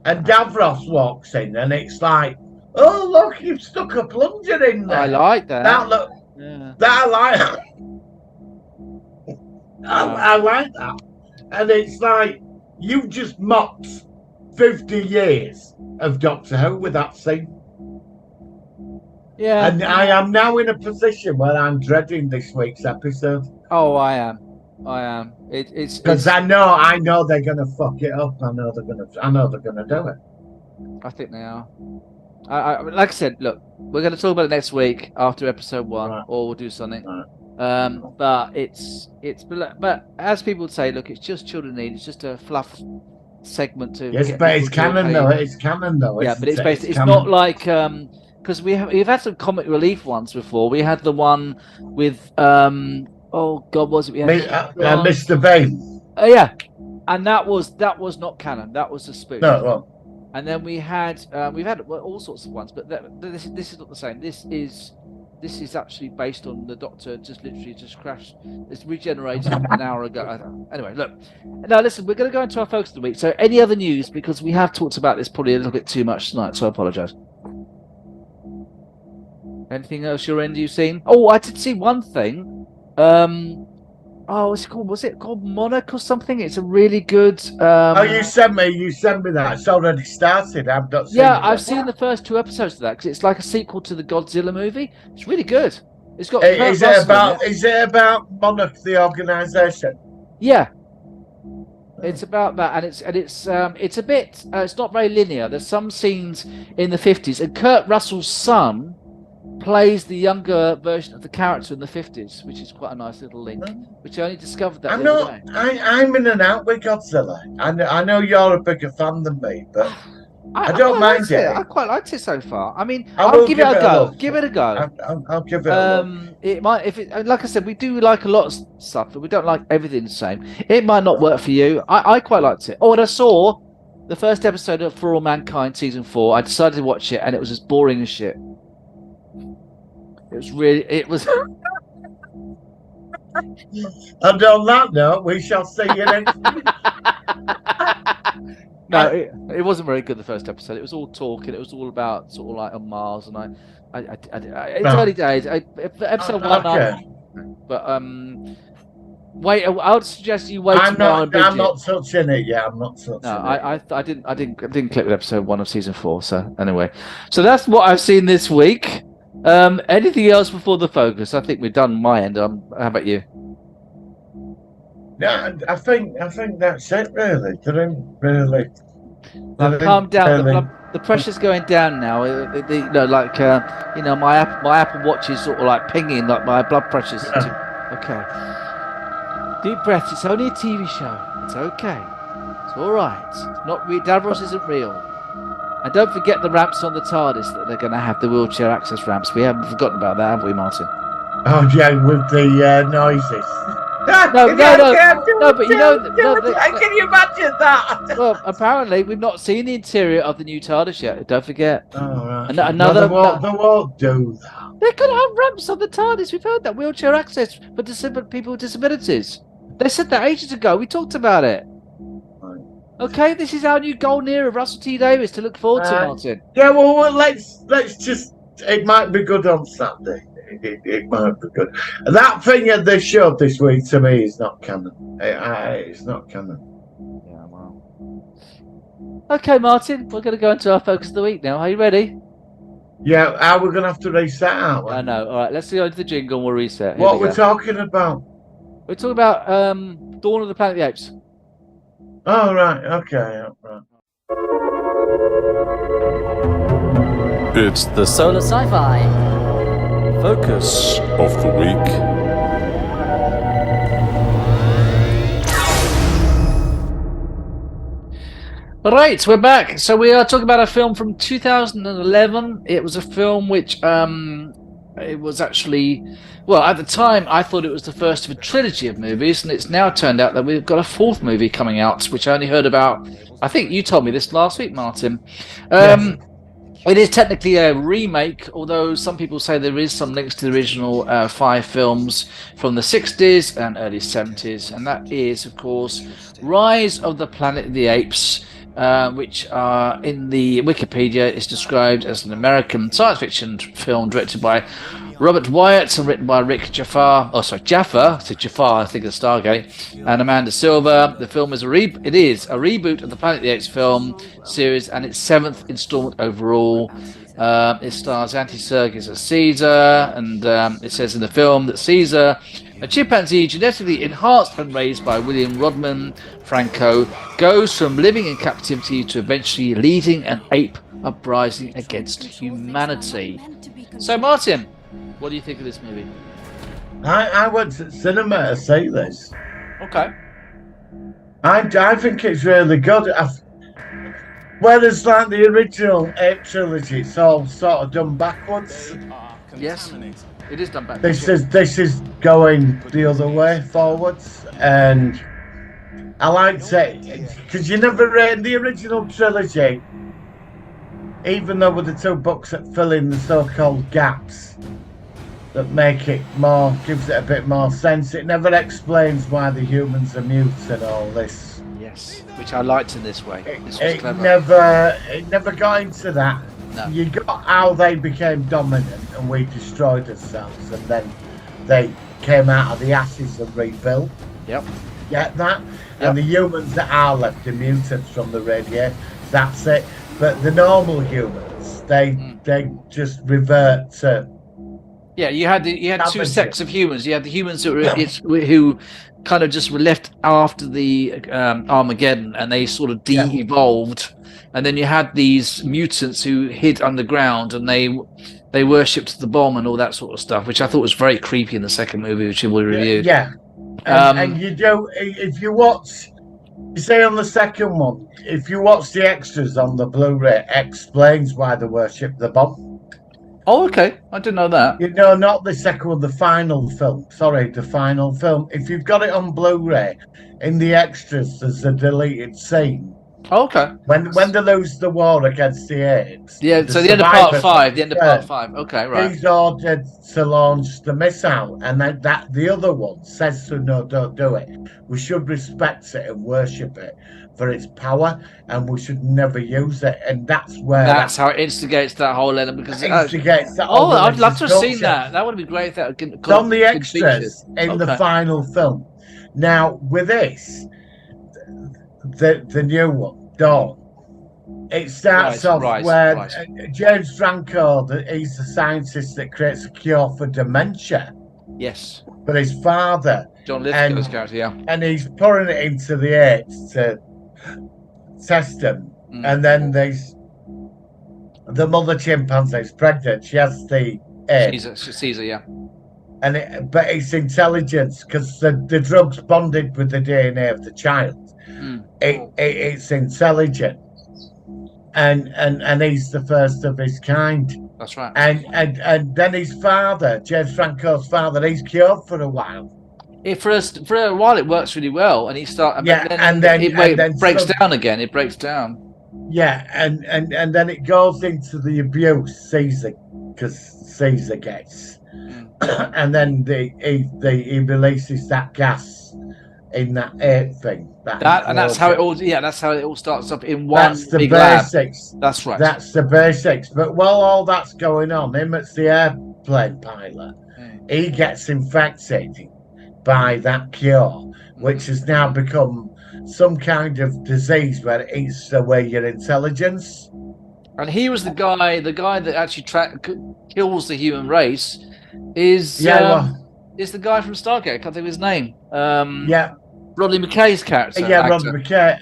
S4: And Davros walks in, and it's like, "Oh look, you've stuck a plunger in there."
S3: I like that.
S4: That I like. I like that. And it's like you've just mocked 50 years of Doctor Who with that scene.
S3: Yeah.
S4: And I am now in a position where I'm dreading this week's episode.
S3: Oh, I am. It's
S4: because I know they're gonna fuck it up. I know they're gonna do it.
S3: I think they are. I like I said, look, we're going to talk about it next week after episode 1,
S4: Right.
S3: or we'll do something.
S4: Right.
S3: But as people would say, look, it's just Children Need. It's just a fluff segment to.
S4: Yes, but it's canon though. It's canon though.
S3: Yeah, but it's basically it's not like because we've had some comic relief ones before. We had the one with oh god, was it? We had
S4: Mr. Vane.
S3: Yeah, and that was not canon. That was a spoof.
S4: No, well.
S3: And then we've had all sorts of ones, but this is not the same. This is actually based on the Doctor just literally crashed. It's regenerated an hour ago. Anyway, look. Now listen, we're going to go into our focus of the week. So any other news, because we have talked about this probably a little bit too much tonight, so I apologise. Anything else your end you've seen? Oh, I did see one thing. What's it called? Was it called Monarch or something? It's a really good.
S4: You sent me that. It's already started. I've not seen it.
S3: Yeah, I've seen the first 2 episodes of that because it's like a sequel to the Godzilla movie. It's really good. It's got.
S4: Is it about Monarch the organisation?
S3: Yeah, it's about that, and it's a bit. It's not very linear. There's some scenes in the 50s, and Kurt Russell's son plays the younger version of the character in the 50s, which is quite a nice little link, which I only discovered that the other day.
S4: I'm in and out with Godzilla. I know you're a bigger fan than me, but I don't mind it.
S3: I quite liked it so far. I mean, I'll give it a go. Give it a go.
S4: I'll give it a look.
S3: It might, like I said, we do like a lot of stuff, but we don't like everything the same. It might not work for you. I quite liked it. Oh, and I saw the first episode of For All Mankind season 4. I decided to watch it, and it was as boring as shit. It was.
S4: And on that note, we shall see you next week.
S3: No, it wasn't very good. The first episode, it was all talk, and it was all about sort of like on Mars, and it's early days. Episode 1,
S4: okay.
S3: But wait. I would suggest you wait.
S4: I'm not touching it yet. I'm not touching it.
S3: I didn't click with episode 1 of season 4. So anyway, so that's what I've seen this week. Anything else before the focus? I think we've done my end. How about you?
S4: No, I think that's it. Really, really.
S3: Calm down. The pressure's going down now. My Apple Watch is sort of like pinging, like my blood pressure's. Okay. Deep breaths. It's only a TV show. It's okay. It's all right. It's not Davros isn't real. And don't forget the ramps on the TARDIS that they're going to have, the wheelchair access ramps. We haven't forgotten about that, have we, Martin?
S4: Oh, yeah, with the noises.
S3: No, but you know...
S4: Can you imagine that?
S3: Well, apparently, we've not seen the interior of the new TARDIS yet. Don't forget.
S4: Oh, right.
S3: They
S4: won't do that.
S3: They're going to have ramps on the TARDIS. We've heard that. Wheelchair access for people with disabilities. They said that ages ago. We talked about it. Okay, this is our new golden era of Russell T Davies to look forward to, Martin.
S4: Yeah, well, let's just. It might be good on Saturday. It might be good. That thing that they showed this week to me is not canon. It's not canon.
S3: Yeah, well. Okay, Martin, we're going to go into our focus of the week now. Are you ready?
S4: Yeah, we're going to have to reset out.
S3: I know. All right, let's go into the jingle and we'll reset.
S4: What we're talking about?
S3: We're talking about Dawn of the Planet of the Apes.
S4: Oh, right. Okay. Right.
S5: It's the
S7: Solar Sci-Fi
S5: focus of the week.
S3: Right, we're back. So we are talking about a film from 2011. It was a film which it was actually, well, at the time I thought it was the first of a trilogy of movies, and it's now turned out that we've got a fourth movie coming out, which I only heard about. I think you told me this last week, Martin.
S4: Yes.
S3: It is technically a remake, although some people say there is some links to the original 5 films from the 60s and early 70s, and that is, of course, Rise of the Planet of the Apes, which in the Wikipedia is described as an American science fiction film directed by Robert Wyatt and written by Rick Jafar. Oh, sorry, Jaffa. I said Jafar, I think of Stargate, and Amanda Silver. The film is a reboot of the Planet of the Apes film series and its 7th installment overall. It stars Andy Serkis as Caesar, and it says in the film that Caesar, a chimpanzee genetically enhanced and raised by William Rodman Franco, goes from living in captivity to eventually leading an ape uprising against humanity. So, Martin, what do you think of this movie?
S4: I went to the cinema to see this.
S3: Okay.
S4: I think it's really good. Whereas, like the original Ape trilogy, it's all sort of done backwards.
S3: Yes, it is done backwards.
S4: This is going the other way forwards, and I liked it because you never read the original trilogy, even though with the 2 books that fill in the so-called gaps that make it more, gives it a bit more sense. It never explains why the humans are mutes and all this.
S3: Yes, which I liked in this way. This was clever.
S4: It never got into that.
S3: No.
S4: You got how they became dominant and we destroyed ourselves, and then they came out of the ashes and rebuilt.
S3: Yep.
S4: Get that?
S3: Yep.
S4: And the humans that are left, the mutants from the radiation, that's it. But the normal humans, they just revert to.
S3: Yeah, you had 2 sects of humans. You had the humans who kind of just were left after the Armageddon, and they sort of de-evolved. And then you had these mutants who hid underground, and they worshipped the bomb and all that sort of stuff, which I thought was very creepy in the second movie, which we reviewed.
S4: Yeah, and you do, if you watch, you say on the second one, if you watch the extras on the Blu-ray, it explains why they worship the bomb.
S3: Oh, okay. I didn't know that.
S4: You know, not the second one, the final film. Sorry, the final film. If you've got it on Blu-ray, in the extras, there's a delated scene.
S3: Oh, okay.
S4: When they lose the war against the apes.
S3: Yeah, so the end of part 5. The end of part 5. Okay, right.
S4: He's ordered to launch the missile, and that the other one says to no, don't do it. We should respect it and worship it for its power, and we should never use it. And that's
S3: how it instigates that whole element. Because
S4: instigates that.
S3: I'd love to have seen that. That would be great.
S4: It's on the extras in the final film. Now with this, the new one, Dawn. It starts off where James Franco, he's the scientist that creates a cure for dementia.
S3: Yes.
S4: But his father,
S3: John Lithgow's character, yeah.
S4: And he's pouring it into the apes to test them. And then there's the mother chimpanzee is pregnant. She has the ape.
S3: Caesar, yeah.
S4: But it's intelligence because the drug's bonded with the DNA of the child. It's intelligent, and he's the first of his kind.
S3: That's right.
S4: And then his father, James Franco's father, he's cured for a while.
S3: For a while, it works really well, and then it breaks down again. It breaks down.
S4: Yeah, and then it goes into the abuse Caesar, because Caesar gets, and then he releases that gas in that ape thing.
S3: That's how it all. Yeah, that's how it all starts up in one
S4: that's the
S3: big
S4: basics.
S3: Lab. That's right.
S4: That's the basics. But while all that's going on, him as the airplane pilot, he gets infected by that cure, which has now become some kind of disease where it eats away your intelligence.
S3: And he was the guy that actually kills the human race. Is the guy from Stargate? I can't think of his name. Rodney McKay's character.
S4: Yeah,
S3: actor.
S4: Robert McKay.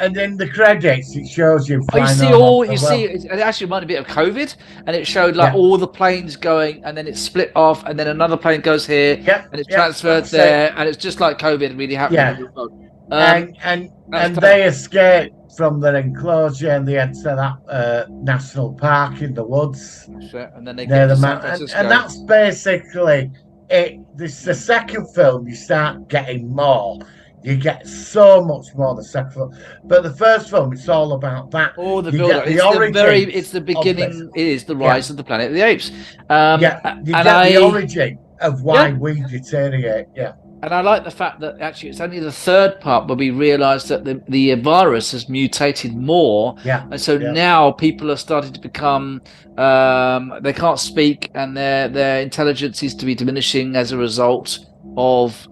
S4: And in the credits, it shows you
S3: Oh, you
S4: flying
S3: see
S4: all
S3: you
S4: over the
S3: see,
S4: world.
S3: it actually reminded me a bit of COVID, and it showed like
S4: Yeah.
S3: all the planes going, and then it's split off, and then another plane goes here,
S4: Yeah,
S3: and it's
S4: yeah,
S3: transferred
S4: that's
S3: there, and it's just like COVID really happening.
S4: Yeah.
S3: in the world.
S4: And
S3: that's
S4: they escaped from their enclosure and they head to that national park in the woods
S3: That's it. And then they
S4: near
S3: get
S4: the
S3: to San
S4: mountain.
S3: Francisco.
S4: And that's basically it. This is the second film. You start getting more. You get so much more the second film. But the first film, it's all about that.
S3: Oh, the
S4: You
S3: build
S4: get
S3: up.
S4: the
S3: It's
S4: origin
S3: it's the
S4: of
S3: beginning.
S4: this.
S3: It is the rise of the Planet of the Apes.
S4: You
S3: and
S4: get the origin of why we deteriorate. Yeah.
S3: And I like the fact that actually it's only the third part where we realise that the virus has mutated more.
S4: Yeah.
S3: And so now people are starting to become, they can't speak, and their intelligence is to be diminishing as a result of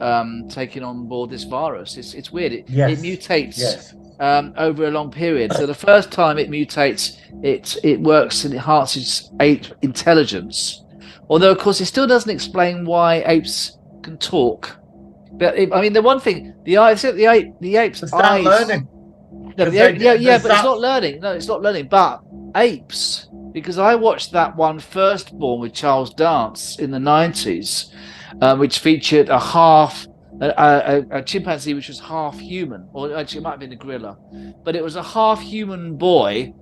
S3: taking on board this virus. It's weird. It mutates over a long period. So the first time it mutates, it works and enhances ape intelligence. Although, of course, it still doesn't explain why apes can talk. But I mean, the one thing, the apes' eyes.
S4: Learning.
S3: No, but it's not learning. No, it's not learning. But apes, because I watched that one Firstborn with Charles Dance in the 90s, which featured a chimpanzee which was half human, or actually it might have been a gorilla, but it was a half human boy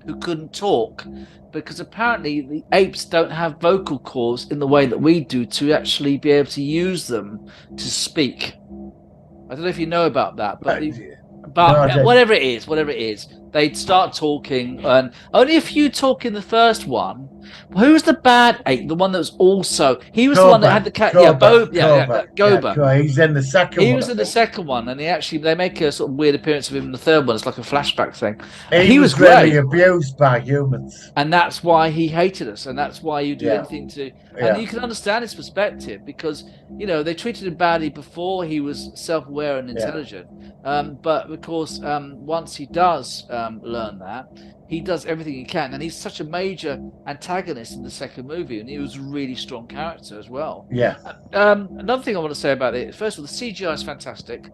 S3: who couldn't talk, because apparently the apes don't have vocal cords in the way that we do to actually be able to use them to speak. I don't know if you know about that, but whatever it is, they'd start talking, and only a few talk in the first one. Who's the bad ape? The one that was also the one that had the cat. Goba.
S4: He's in the second one.
S3: He was in the second one, and they make a sort of weird appearance of him in the third one. It's like a flashback thing.
S4: He was really abused by humans,
S3: and that's why he hated us, and that's why you do anything to. And you can understand his perspective, because they treated him badly before he was self-aware and intelligent. But of course, once he does learn that, he does everything he can, and he's such a major antagonist in the second movie, and he was a really strong character as well.
S4: Yeah.
S3: Another thing I want to say about it, first of all, the CGI is fantastic.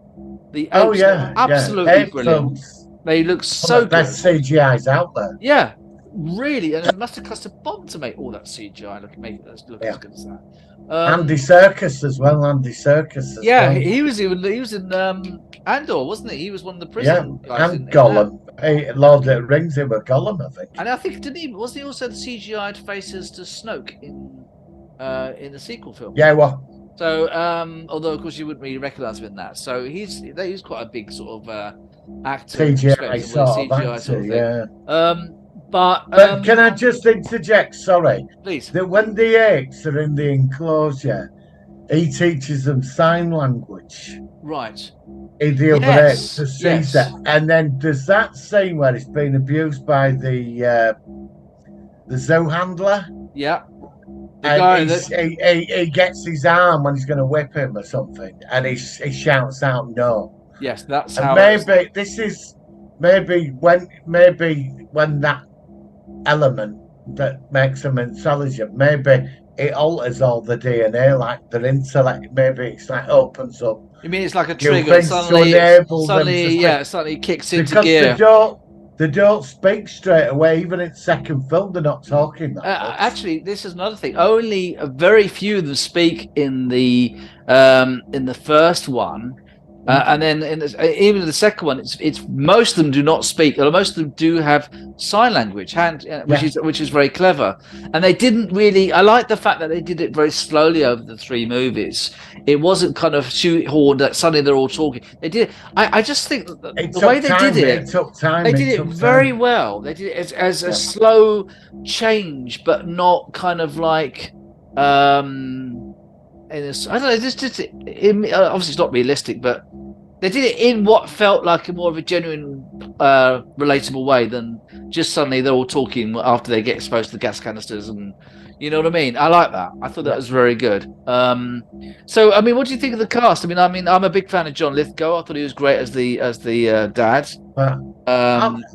S3: The apes are absolutely brilliant. They look so good.
S4: Best CGI's out there.
S3: Yeah, really, and it must have cost a bomb to make all that CGI make it look as good as that.
S4: Andy Serkis as well.
S3: He was in Andor, wasn't he? He was one of the prison guys.
S4: And Gollum. Lord of the Rings, he was Gollum, I think.
S3: And I think wasn't he also the CGI'd faces to Snoke in the sequel film?
S4: Yeah, well.
S3: So although of course you wouldn't really recognise him in that, so he's quite a big sort of actor.
S4: CGI sort of thing. Yeah.
S3: But
S4: can I just interject? Sorry,
S3: please.
S4: That when the apes are in the enclosure, he teaches them sign language.
S3: Right.
S4: The other apes to Caesar, and then there's that scene where it's been abused by the zoo handler.
S3: Yeah.
S4: And he gets his arm when he's going to whip him or something, and he shouts out no.
S3: Yes, that's
S4: and
S3: how.
S4: Maybe this is when that element that makes them intelligent, maybe it alters all the DNA, like their intellect. Maybe it's like opens up.
S3: You mean it's like a trigger? Suddenly kicks into gear.
S4: Because they don't speak straight away. Even in second film, they're not talking that much.
S3: Actually, this is another thing. Only very few of them speak in the first one. And then even in the second one, it's most of them do not speak. Or most of them do have sign language, which is very clever. And they didn't really. I like the fact that they did it very slowly over the three movies. It wasn't kind of shoehorned that suddenly they're all talking. They did. I just think that the way they did it took time. They did it very well. They did it as a slow change, but not kind of like. I don't know. Obviously, it's not realistic, but they did it in what felt like a more of a genuine, relatable way than just suddenly they're all talking after they get exposed to the gas canisters, and you know what I mean. I like that. I thought that was very good. So, I mean, what do you think of the cast? I mean, I'm a big fan of John Lithgow. I thought he was great as the dad.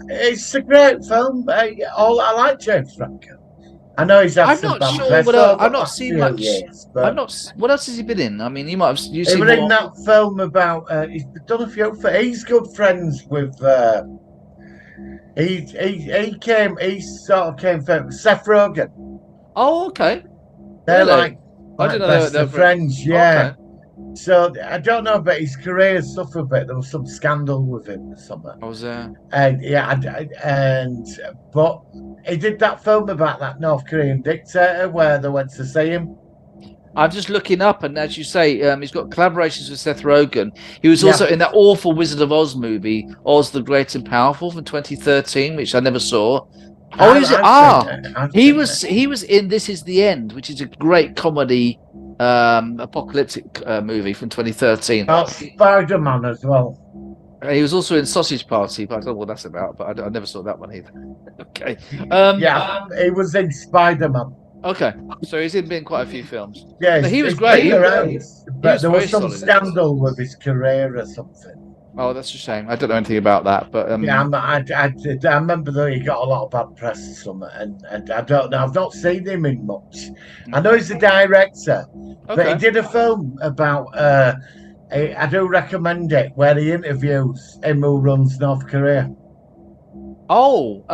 S4: It's a great film. I like James Franco. I know he's had
S3: I'm
S4: some
S3: not
S4: bad
S3: sure
S4: press
S3: what
S4: over
S3: else. I've
S4: the
S3: not
S4: last
S3: seen
S4: few
S3: much.
S4: years, but
S3: I'm not. What else has he been in? I mean, you might have. You
S4: he
S3: seen
S4: was in
S3: more.
S4: that film about. He's done a few. He's good friends with. He came. He sort of came from Seth Rogen.
S3: Oh, okay.
S4: They're
S3: Really? I
S4: like
S3: didn't know
S4: best
S3: they were
S4: of friends. Yeah.
S3: Okay.
S4: So I don't know, but his career has suffered a bit. There was some scandal with him or something.
S3: I was
S4: And yeah, but he did that film about that North Korean dictator where they went to see him.
S3: I'm just looking up, and as you say, he's got collaborations with Seth Rogen. He was
S4: Yeah.
S3: also in that awful Wizard of Oz movie, Oz the Great and Powerful, from 2013, which I never saw. Oh, he was. He was. He was in This Is the End, which is a great comedy, apocalyptic movie from 2013.
S4: Oh, Spider-Man as well.
S3: He was also in Sausage Party, but I don't know what that's about. But I never saw that one either. Okay.
S4: He was in Spider-Man.
S3: Okay. So he's been in quite a few films.
S4: Yeah,
S3: But he was
S4: he's
S3: great.
S4: been around, but
S3: was
S4: there
S3: very
S4: was some
S3: solid.
S4: scandal with his career or something.
S3: Oh, that's a shame. I don't know anything about that, but
S4: Yeah, I remember that he got a lot of bad press or something, and I don't know. I've not seen him in much. I know he's a director, but he did a film about. I do recommend it, where he interviews him who runs North Korea.
S3: Oh,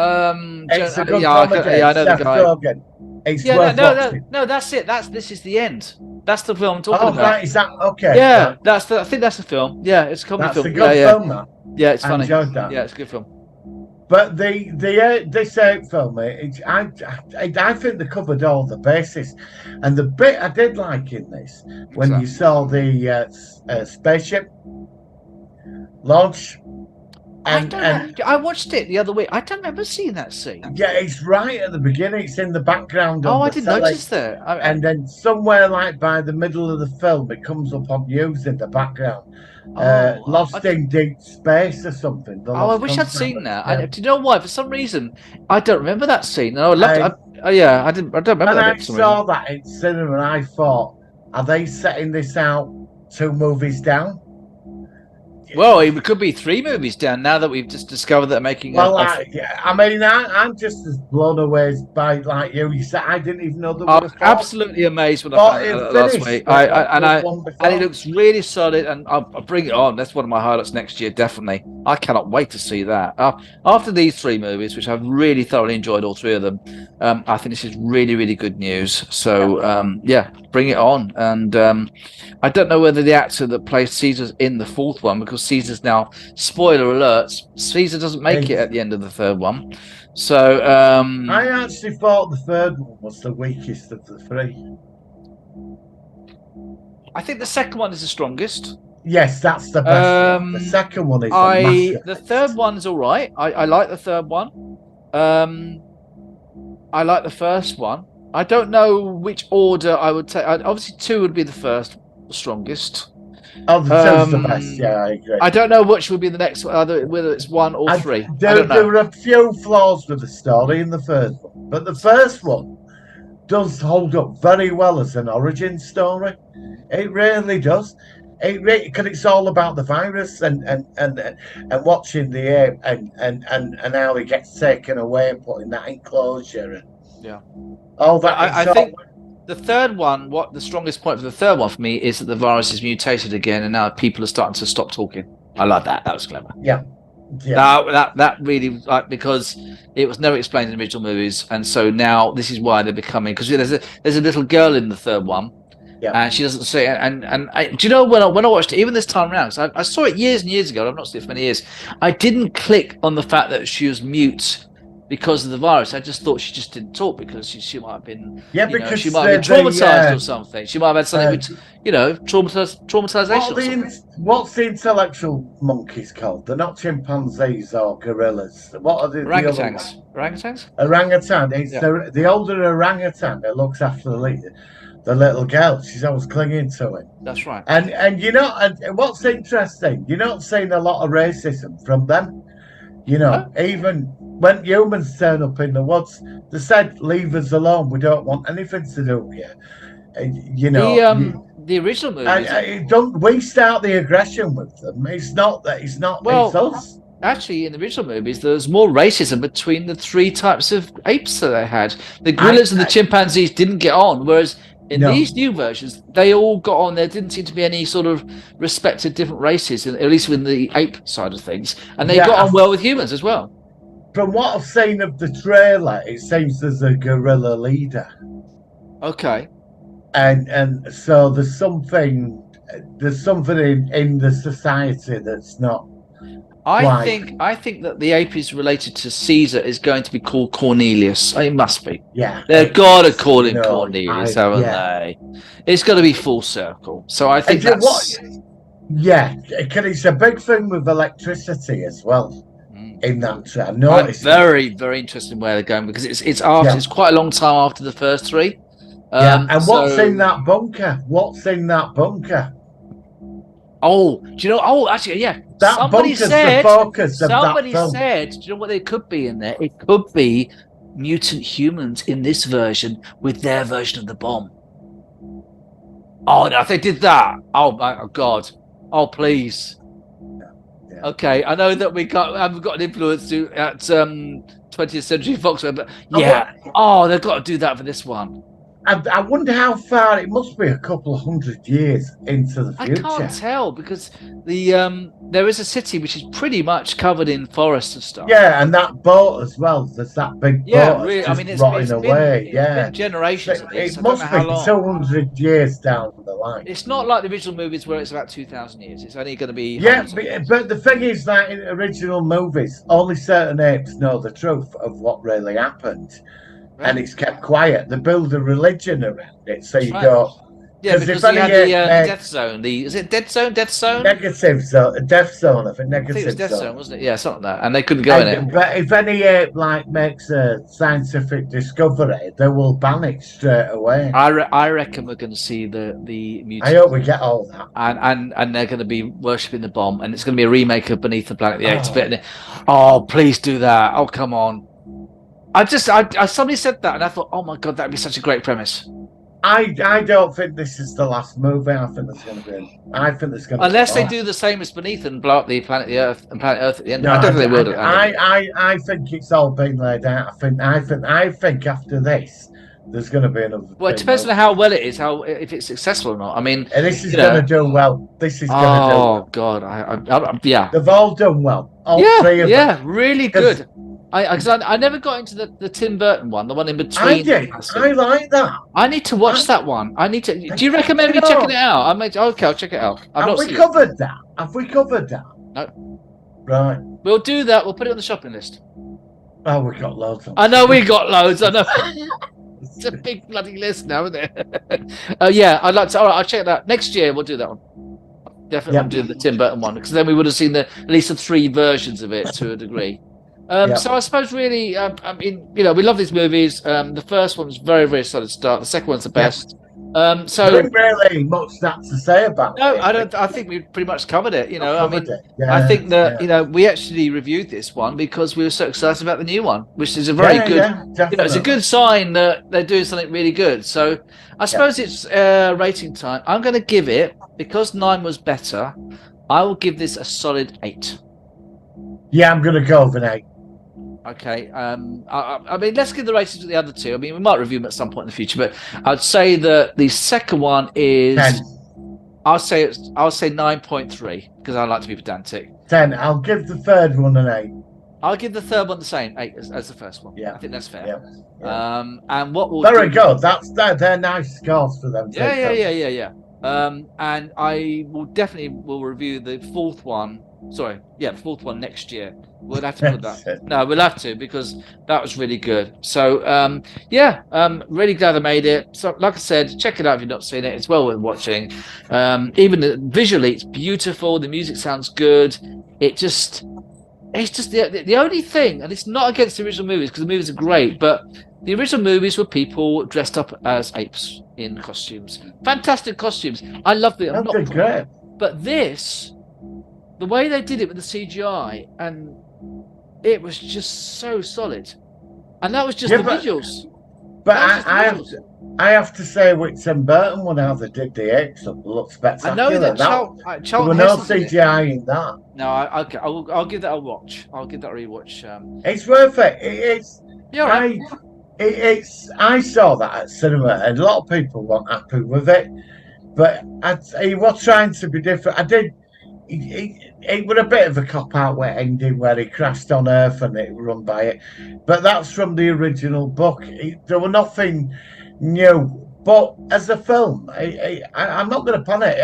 S4: It's a good
S3: yeah,
S4: comedy.
S3: I know
S4: Seth
S3: the guy.
S4: Rogen. It's
S3: Yeah,
S4: worth
S3: no,
S4: watching.
S3: that's it. This is the end. That's the film I'm talking
S4: Oh,
S3: about.
S4: right, is that okay?
S3: Yeah,
S4: Right.
S3: I think that's the film. Yeah, it's a comedy
S4: That's
S3: film.
S4: a good film, that.
S3: Yeah, it's
S4: I
S3: funny.
S4: enjoyed that.
S3: Yeah, it's a good film.
S4: But this film, I think they covered all the bases, and the bit I did like in this when you saw the spaceship launch, and
S3: I watched it the other week. I don't remember seeing that scene.
S4: yeah, it's right at the beginning. It's in the background.
S3: Oh, I
S4: the
S3: didn't
S4: telly,
S3: notice that.
S4: and then somewhere like by the middle of the film, it comes up on news in the background. Lost in deep space or something.
S3: I wish I'd seen that.
S4: Yeah.
S3: Do you know why? For some reason, I don't remember that scene. I loved it. I don't remember
S4: When
S3: that.
S4: I saw that in cinema, and I thought, are they setting this out 2 movies down?
S3: Well, it could be 3 movies down now that we've just discovered that they're making.
S4: Well, I'm just as blown away by like you. You said I didn't even know there was.
S3: I'm absolutely amazed when I found it last week. And it looks really solid, and I'll bring it on. That's one of my highlights next year, definitely. I cannot wait to see that. After these 3 movies, which I've really thoroughly enjoyed, all 3 of them, I think this is really, really good news. So, bring it on. And I don't know whether the actor that plays Caesar's in the 4th one, because Caesar's now, spoiler alerts, Caesar doesn't make it at the end of the 3rd one. So
S4: I actually thought the 3rd one was the weakest of the 3.
S3: I think the 2nd one is the strongest.
S4: Yes, that's the best one. The 2nd one is
S3: the 3rd one's all right. I like the 3rd one. I like the 1st one. I don't know which order I would take. Obviously 2 would be the first, the strongest.
S4: Oh, the 2's the best. Yeah, I agree.
S3: I don't know which would be the next one, whether it's 1 or 3.
S4: There were a few flaws with the story in the 1st one, but the 1st one does hold up very well as an origin story. It really does. Because it's all about the virus and watching the ape and how he gets taken away and put in that enclosure. And all that.
S3: I think the 3rd one, what the strongest point for the 3rd one for me is that the virus is mutated again, and now people are starting to stop talking. I like that. That was clever.
S4: Yeah.
S3: That really, because it was never explained in the original movies, and so now this is why they're becoming. Because there's a little girl in the 3rd one. Yeah. And she doesn't say it. And do you know when I watched it, even this time around, because I saw it years and years ago, I've not seen it for many years, I didn't click on the fact that she was mute because of the virus. I just thought she just didn't talk because she might have been,
S4: because
S3: she might have been traumatized or something. She might have had something with, traumatization.
S4: What's the intellectual monkeys called? They're not chimpanzees or gorillas. What are the
S3: orangutans?
S4: Orangutan. It's the older orangutan that looks after the little girl. She's always clinging to him.
S3: That's right.
S4: And and what's interesting, you're not seeing a lot of racism from them. Even when humans turn up in the woods, they said, "Leave us alone. We don't want anything to do with you."
S3: The original movies.
S4: Don't we start the aggression with them? It's not that. It's not.
S3: Well,
S4: it's us.
S3: actually, in the original movies, there was more racism between the three types of apes that they had. The gorillas and the chimpanzees didn't get on, whereas in these new versions, they all got on. There didn't seem to be any sort of respect to different races, at least with the ape side of things. And they got on well with humans as well.
S4: From what I've seen of the trailer, it seems there's a gorilla leader.
S3: Okay.
S4: And so there's something in the society that's not.
S3: I think that the ape is related to Caesar is going to be called Cornelius. It must be.
S4: Yeah.
S3: They've got to call him Cornelius, haven't they? It's got to be full circle. So I think that's...
S4: Yeah, because it's a big thing with electricity as well. In that
S3: I'm very, very interested in where they're going because it's quite a long time after the first three.
S4: What's in that bunker?
S3: Oh, do you know? Oh, actually, yeah.
S4: That bunker's the focus of that film.
S3: Somebody said, do you know what they could be in there? It could be mutant humans in this version with their version of the bomb. Oh, no, if they did that. Oh, my God. Oh, please. Yeah. Okay, I know that we haven't got an influence at 20th Century Fox, but yeah. Oh, they've got to do that for this one.
S4: I wonder how far. It must be a couple of 100 years into the future.
S3: I can't tell because there is a city which is pretty much covered in forest and stuff.
S4: Yeah, and that boat as well. There's that big boat.
S3: Really. I mean, it's
S4: rotting away.
S3: Been generations.
S4: It must be 200 years down the line.
S3: It's not like the original movies where it's about 2,000 years. It's only going to be.
S4: Yeah, but the thing is that in original movies, only certain apes know the truth of what really happened. Right. And it's kept quiet. They build a religion around it, so you go.
S3: Yeah, because you had the death zone. Is it dead zone? Death zone?
S4: Negative zone. Death zone. I think negative.
S3: I think it was death zone, wasn't it? Yeah, something like that. And they couldn't go in it.
S4: But if any ape makes a scientific discovery, they will ban it straight away.
S3: I reckon we're going to see the mutants.
S4: I hope we get all that.
S3: And they're going to be worshipping the bomb, and it's going to be a remake of Beneath the Planet of the Apes. Oh, please do that! Oh, come on. I somebody said that and I thought, oh my God, that'd be such a great premise.
S4: I don't think this is the last movie. I think there's going to be.
S3: Unless they do the same as Beneath and blow up the Planet Earth at the end. No, I don't think they will.
S4: I think it's all been laid out. I think after this, there's going to be another.
S3: Well, it depends on how well it is, if it's successful or not. I mean,
S4: and this is going to do well. This is going to do well.
S3: Oh God, yeah.
S4: They've all done well. All three of them.
S3: Yeah, really good. I never got into the Tim Burton one, the one in between.
S4: I did. I like that.
S3: I need to watch that one. Do you recommend me checking it out? Okay, I'll check it out.
S4: Have we covered that?
S3: No.
S4: Right.
S3: We'll do that. We'll put it on the shopping list.
S4: Oh, we got loads.
S3: I know we got loads. I know. It's a big bloody list now, isn't it? Yeah, I'd like to. All right, I'll check that next year. We'll do that one. Definitely do the Tim Burton one because then we would have seen at least the three versions of it to a degree. So I suppose really, I mean, we love these movies. The first one was very, very solid start. The second one's the best. So
S4: there isn't really much that to say about.
S3: No, I don't. I think we pretty much covered it. I think that we actually reviewed this one because we were so excited about the new one, which is a very good. It's a good sign that they're doing something really good. So I suppose it's rating time. I'm going to give it because 9 was better. I will give this a solid 8.
S4: Yeah, I'm going to go with an 8.
S3: Okay. I mean, let's give the ratings to the other two. I mean, we might review them at some point in the future, but I'd say that the second one is
S4: 10.
S3: I'll say 9.3 because I like to be pedantic.
S4: 10. I'll give the third one an 8.
S3: I'll give the third one the same 8 as the first one.
S4: Yeah,
S3: I think that's fair.
S4: Yeah.
S3: And what we'll
S4: very good. They're nice scores for them.
S3: Yeah. And I will definitely review the fourth one. Sorry, the fourth one next year. We'll have to put that. No, we'll have to because that was really good. So, really glad I made it. So, like I said, check it out if you've not seen it. It's well worth watching. Even visually, it's beautiful. The music sounds good. It's just the only thing, and it's not against the original movies because the movies are great, but the original movies were people dressed up as apes in costumes. Fantastic costumes. I loved it.
S4: That's great.
S3: But this, the way they did it with the CGI, and it was just so solid. And that was just the visuals.
S4: But I have to say, with Tim Burton, when how they did the apes, it looked spectacular.
S3: I know that
S4: there were no CGI in that.
S3: No, I'll give that a watch. I'll give that a rewatch.
S4: It's worth it. I saw that at cinema, and a lot of people weren't happy with it. But he was trying to be different. It was a bit of a cop-out ending where he crashed on Earth and it run by it. But that's from the original book. There was nothing new. But as a film, I'm not going to pan it.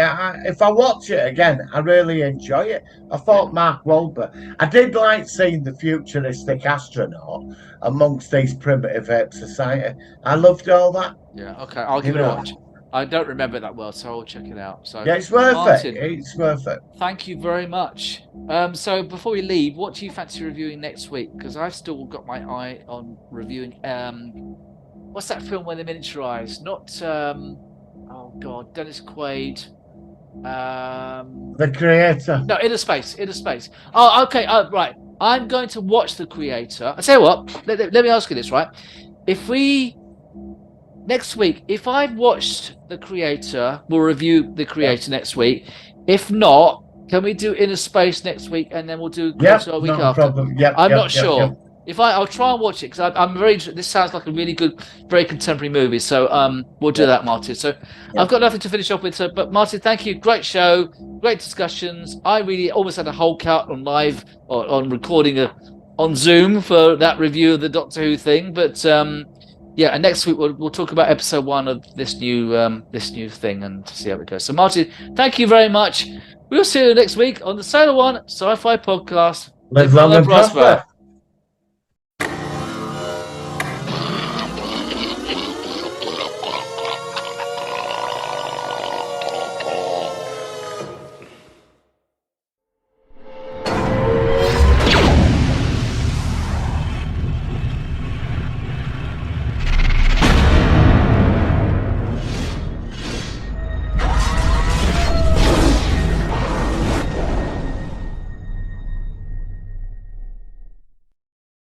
S4: If I watch it again, I really enjoy it. I thought Mark Wahlberg. I did like seeing the futuristic astronaut amongst these primitive ape society. I loved all that.
S3: Yeah, okay, I'll give it a watch. I don't remember it that well, so I'll check it out. So
S4: yeah, it's worth it. It's worth it.
S3: Thank you very much. So before we leave, what do you fancy reviewing next week? Because I've still got my eye on reviewing. What's that film where they miniaturize? Not oh god, Dennis Quaid.
S4: The Creator.
S3: No, Inner Space. Oh, okay. Right. I'm going to watch The Creator. I tell you what. Let me ask you this, right? Next week, if I've watched The Creator, we'll review The Creator next week. If not, can we do Inner Space next week and then we'll do a week after?
S4: Problem.
S3: I'm not sure. If I'll try and watch it because I'm very interested. This sounds like a really good, very contemporary movie. So we'll do that, Martin. So I've got nothing to finish off with. So, but Martin, thank you. Great show, great discussions. I really almost had a whole count on live or on recording on Zoom for that review of the Doctor Who thing. But yeah, and next week we'll talk about episode 1 of this new thing and see how it goes. So Martin, thank you very much. We'll see you next week on the Sailor One Sci-Fi Podcast.
S4: Live long and prosper.